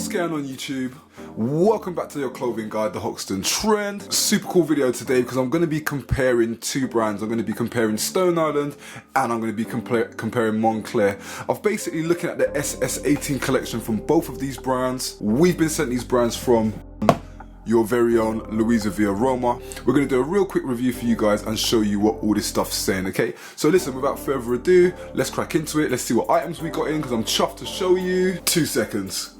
What's going on YouTube? Welcome back to your clothing guide, TheHoxtonTrend. Super cool video today because I'm going to be comparing two brands. I'm going to be comparing Stone Island and I'm going to be comparing Moncler. I've basically looking at the SS18 collection from both of these brands. We've been sent these brands from your very own Luisa Via Roma. We're going to do a real quick review for you guys and show you what all this stuff's saying, okay? So listen, without further ado, let's crack into it. Let's see what items we got in because I'm chuffed to show you. 2 seconds.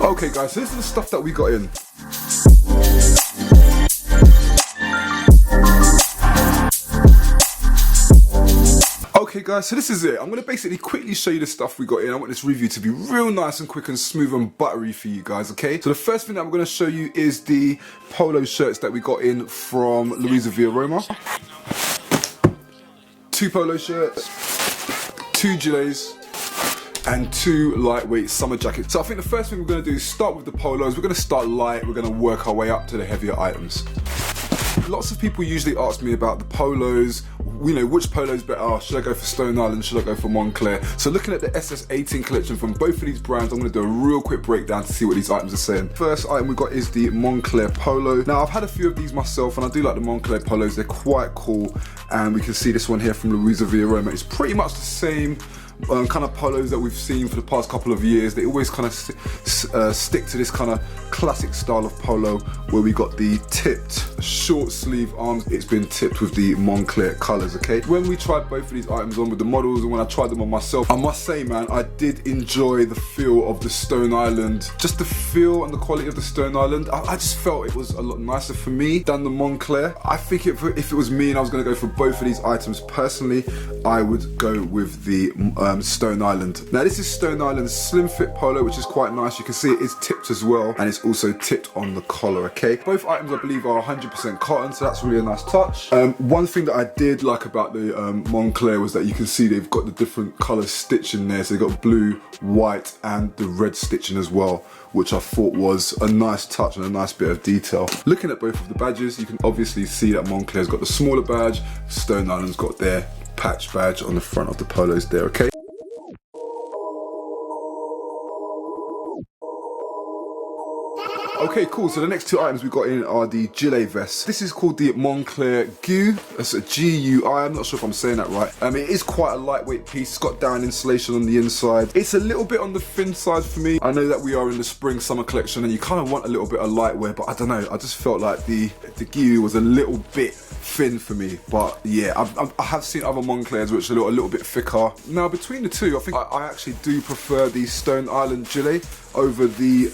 Okay guys, so this is the stuff that we got in. Okay guys, so this is it. I'm going to basically quickly show you the stuff we got in. I want this review to be real nice and quick and smooth and buttery for you guys, okay? So the first thing that I'm going to show you is the polo shirts that we got in from Luisa Via Roma. 2 polo shirts, 2 gilets, and 2 lightweight summer jackets. So I think the first thing we're going to do is start with the polos. We're going to start light, we're going to work our way up to the heavier items. Lots of people usually ask me about the polos, you know, which polo's better, should I go for Stone Island, should I go for Moncler? So looking at the SS18 collection from both of these brands, I'm going to do a real quick breakdown to see what these items are saying. First item we got is the Moncler polo. Now I've had a few of these myself and I do like the Moncler polos, they're quite cool, and we can see this one here from Luisa Via Roma. It's pretty much the same kind of polos that we've seen for the past couple of years. They always kind of stick to this kind of classic style of polo where we got the tipped short sleeve arms. It's been tipped with the Moncler colours, okay? When we tried both of these items on with the models and when I tried them on myself, I must say, man, I did enjoy the feel of the Stone Island. Just the feel and the quality of the Stone Island. I just felt it was a lot nicer for me than the Moncler. I think if it was me and I was going to go for both of these items personally, I would go with the Stone Island. Now this is Stone Island's slim fit polo, which is quite nice. You can see it is tipped as well, and it's also tipped on the collar, okay? Both items I believe are 100% cotton, so that's really a nice touch. One thing that I did like about the Moncler was that you can see they've got the different colour stitching there. So they've got blue, white, and the red stitching as well, which I thought was a nice touch and a nice bit of detail. Looking at both of the badges, you can obviously see that Moncler's got the smaller badge, Stone Island's got their patch badge on the front of the polos there, okay? Okay, cool. So the next 2 items we got in are the gilet vests. This is called the Moncler Goose. It's a G-U-I. I'm not sure if I'm saying that right. It is quite a lightweight piece. It's got down insulation on the inside. It's a little bit on the thin side for me. I know that we are in the spring-summer collection and you kind of want a little bit of lightwear, but I don't know. I just felt like the Goose was a little bit thin for me. But yeah, I have seen other Monclers which are a little bit thicker. Now between the two, I think I actually do prefer the Stone Island gilet over the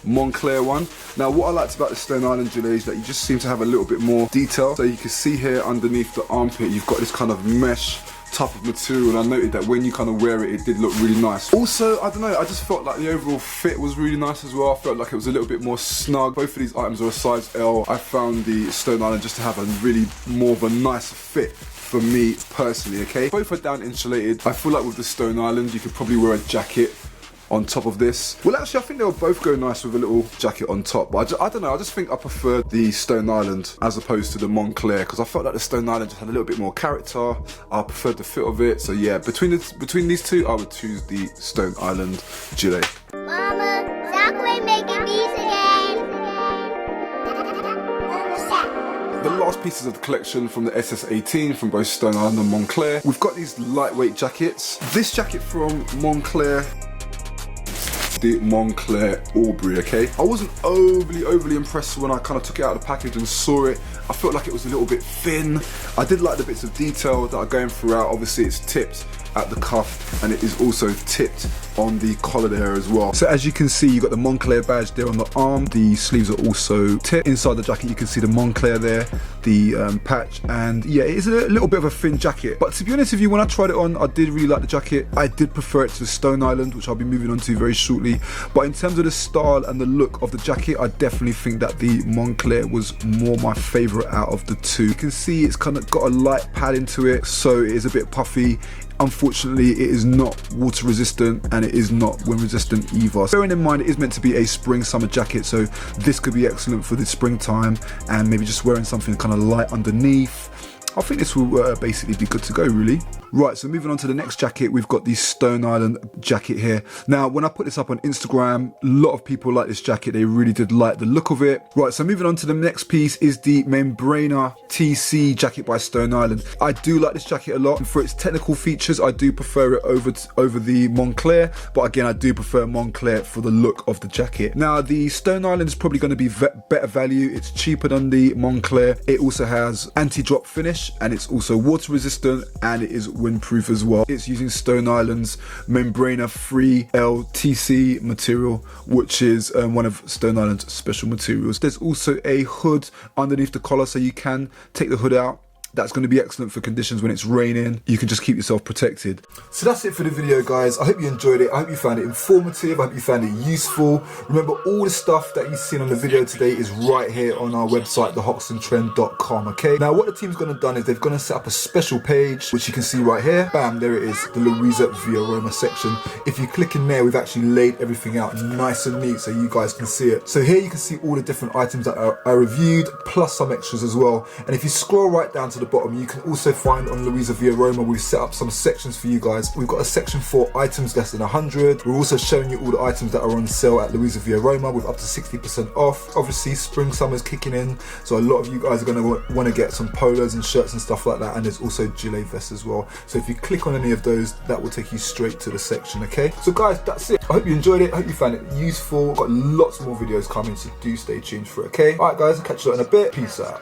Moncler one. Now what I liked about the Stone Island gilet is that you just seem to have a little bit more detail. So you can see here underneath the armpit you've got this kind of mesh type of material, and I noted that when you kind of wear it, it did look really nice. Also, I don't know, I just felt like the overall fit was really nice as well. I felt like it was a little bit more snug. Both of these items are a size L. I found the Stone Island just to have a really more of a nice fit for me personally, okay? Both are down insulated. I feel like with the Stone Island, you could probably wear a jacket on top of this. Well actually I think they'll both go nice with a little jacket on top, but I don't know, I just think I prefer the Stone Island as opposed to the Moncler because I felt like the Stone Island just had a little bit more character. I preferred the fit of it, so yeah, between these two I would choose the Stone Island gilet. Mama, stop making these again. The last pieces of the collection from the SS18 from both Stone Island and Moncler. We've got these lightweight jackets. This jacket from Moncler, the Moncler Aubrey, okay? I wasn't overly impressed when I kind of took it out of the package and saw it. I felt like it was a little bit thin. I did like the bits of detail that are going throughout. Obviously it's tipped at the cuff and it is also tipped on the collar there as well. So as you can see, you got the Moncler badge there on the arm. The sleeves are also tipped. Inside the jacket you can see the Moncler there, the patch, and yeah, it is a little bit of a thin jacket. But to be honest with you, when I tried it on, I did really like the jacket. I did prefer it to the Stone Island, which I'll be moving on to very shortly. But in terms of the style and the look of the jacket, I definitely think that the Moncler was more my favourite out of the two. You can see it's kind of got a light padding to it, so it is a bit puffy. unfortunately it is not water resistant and it is not wind resistant either. Bearing in mind it is meant to be a spring summer jacket, so this could be excellent for the springtime and maybe just wearing something kind of light underneath. I think this will basically be good to go, really. Right, so moving on to the next jacket, we've got the Stone Island jacket here. Now, when I put this up on Instagram, a lot of people like this jacket. They really did like the look of it. Right, so moving on to the next piece is the Membrana TC jacket by Stone Island. I do like this jacket a lot. And for its technical features, I do prefer it over the Moncler. But again, I do prefer Moncler for the look of the jacket. Now, the Stone Island is probably going to be better value. It's cheaper than the Moncler. It also has anti-drop finish and it's also water resistant and it is windproof as well. It's using Stone Island's Membrana 3L TC material, which is one of Stone Island's special materials. There's also a hood underneath the collar, so you can take the hood out. That's going to be excellent for conditions when it's raining. You can just keep yourself protected. So that's it for the video, guys. I hope you enjoyed it. I hope you found it informative. I hope you found it useful. Remember, all the stuff that you've seen on the video today is right here on our website, TheHoxtonTrend.com, okay? Now, what the team's going to do is they've going to set up a special page, which you can see right here. Bam, there it is, the Luisa Via Roma section. If you click in there, we've actually laid everything out nice and neat so you guys can see it. So here you can see all the different items that I reviewed, plus some extras as well. And if you scroll right down to the bottom, you can also find on Luisa Via Roma, we've set up some sections for you guys. We've got a section for items less than 100. We're also showing you all the items that are on sale at Luisa Via Roma with up to 60% off. Obviously, spring, summer's kicking in, so a lot of you guys are going to want to get some polos and shirts and stuff like that, and there's also gilet vests as well. So if you click on any of those, that will take you straight to the section, okay? So guys, that's it. I hope you enjoyed it. I hope you found it useful. We've got lots more videos coming, so do stay tuned for it, okay? Alright guys, I'll catch you in a bit. Peace out.